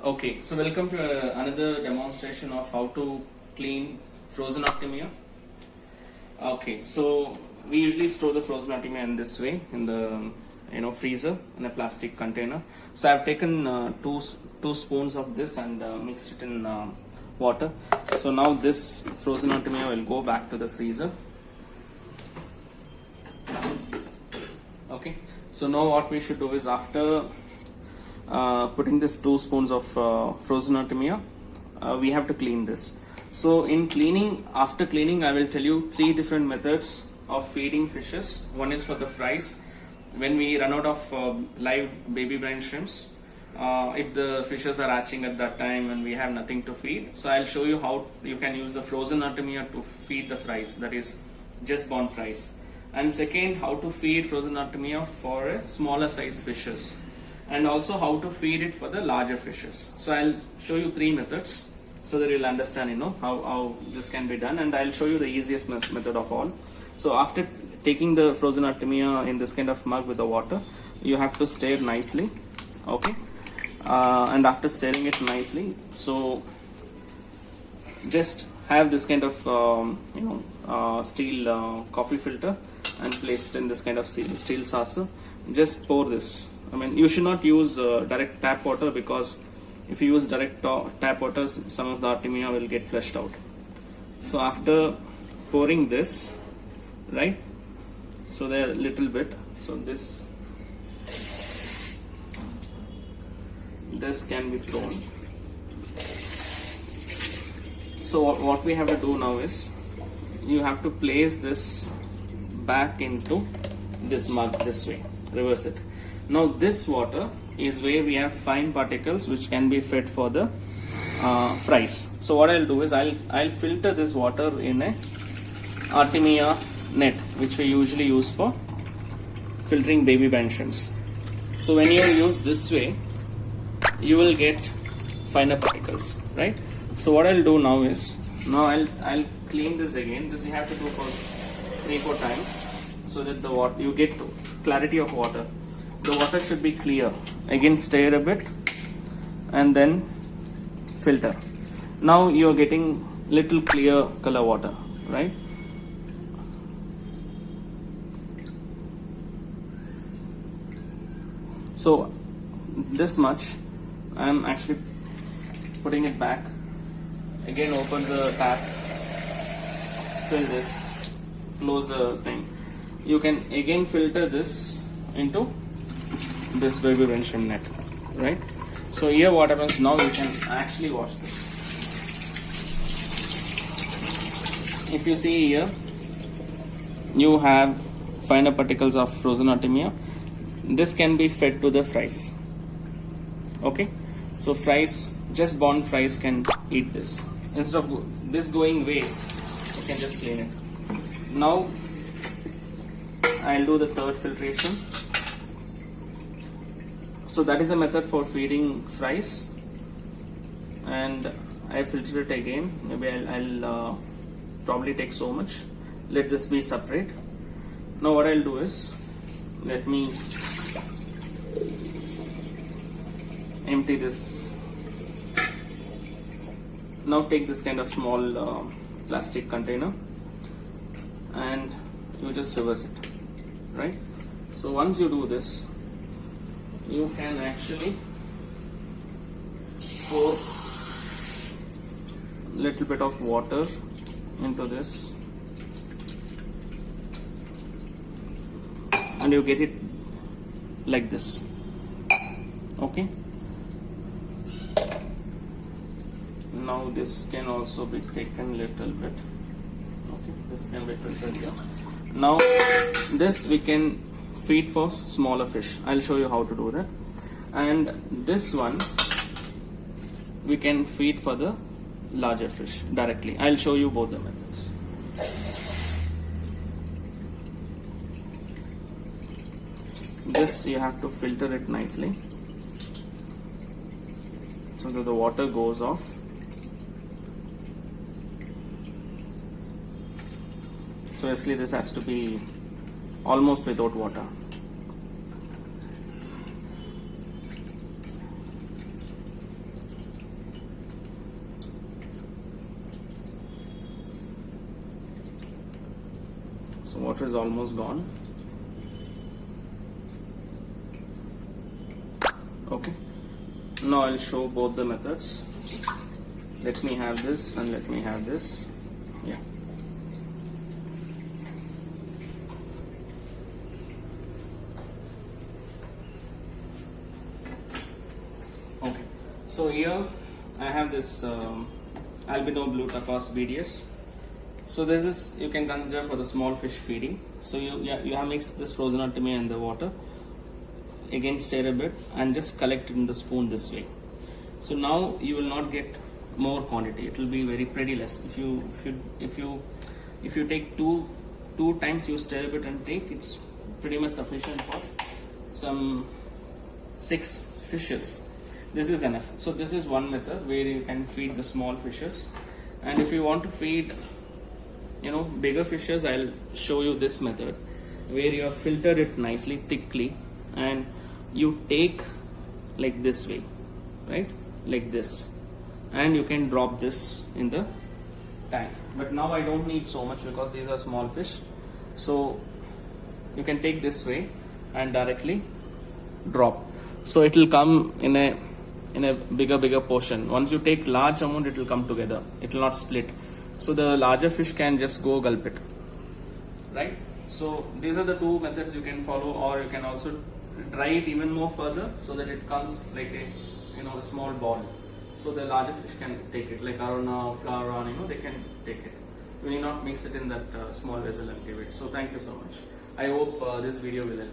Okay, so welcome to another demonstration of how to clean frozen Artemia. Okay, so we usually store the frozen Artemia in this way, in the freezer in a plastic container. So I've taken two spoons of this and mixed it in water. So now this frozen Artemia will go back to the freezer. Okay, so now what we should do is, after putting this 2 spoons of frozen Artemia, we have to clean this. So in cleaning, after cleaning, I will tell you 3 different methods of feeding fishes. One is for the fries. When we run out of live baby brine shrimps, if the fishes are hatching at that time and we have nothing to feed, so I'll show you how you can use the frozen Artemia to feed the fries, that is just born fries. And second, how to feed frozen Artemia for smaller size fishes, and also how to feed it for the larger fishes. So I'll show you 3 methods so that you'll understand how this can be done, and I'll show you the easiest method of all. So after taking the frozen Artemia in this kind of mug with the water, you have to stir nicely. Okay, and after stirring it nicely, so just have this kind of steel coffee filter and place it in this kind of steel saucer. Just pour this. I mean, you should not use direct tap water, because if you use direct tap water, some of the Artemia will get flushed out. So after pouring this, right, so there a little bit, so this can be thrown. So what we have to do now is, you have to place this back into this mug this way, reverse it. Now this water is where we have fine particles which can be fed for the fries. So what I'll do is, I'll filter this water in a Artemia net, which we usually use for filtering baby brine shrimps. So when you use this way, you will get finer particles, right? So what I'll do now is, I'll clean this again. This you have to do for 3-4 times, so that the water, you get clarity of water. The water should be clear. Again, stir a bit and then filter. Now you are getting little clear color water, right? So this much, I am actually putting it back. Again, open the tap, fill this, close the thing. You can again filter this into this baby brine shrimp net, right? So here what happens now, you can actually wash this. If you see here, you have finer particles of frozen Artemia. This can be fed to the fries. Okay, so fries, just born fries, can eat this. Instead of this going waste, you can just clean it. Now I'll do the third filtration. So that is a method for feeding fries, and I filter it again. Maybe I'll probably take so much. Let this be separate. Now what I'll do is, let me empty this. Now take this kind of small plastic container and you just reverse it, right? So once you do this, you can actually pour little bit of water into this, and you get it like this. Okay, now this can also be taken little bit. Okay, this can be filtered here. Now this we can feed for smaller fish. I'll show you how to do that. And this one we can feed for the larger fish directly. I'll show you both the methods. This you have to filter it nicely so that the water goes off. So basically this has to be almost without water. So water is almost gone. Okay, now I'll show both the methods. Let me have this and let me have this. Yeah. Okay, so here I have this albino blue turquoise BDS. So this is, you can consider for the small fish feeding. So you have mixed this frozen artemia in the water. Again stir a bit and just collect it in the spoon this way. So now you will not get more quantity. It will be very pretty less. If you take two times, you stir a bit and take, it's pretty much sufficient for some 6 fishes. This is enough. So this is one method where you can feed the small fishes, and if you want to feed bigger fishes, I'll show you this method where you have filtered it nicely thickly and you take like this way, right, like this, and you can drop this in the tank. But now I don't need so much because these are small fish, so you can take this way and directly drop. So it will come in a bigger portion. Once you take large amount, it will come together, it will not split, so the larger fish can just go gulp it, right? So these are the two methods you can follow, or you can also dry it even more further so that it comes like a small ball, so the larger fish can take it, like arona, flaron, they can take it. You need not mix it in that small vessel and give it. So thank you so much. I hope this video will help.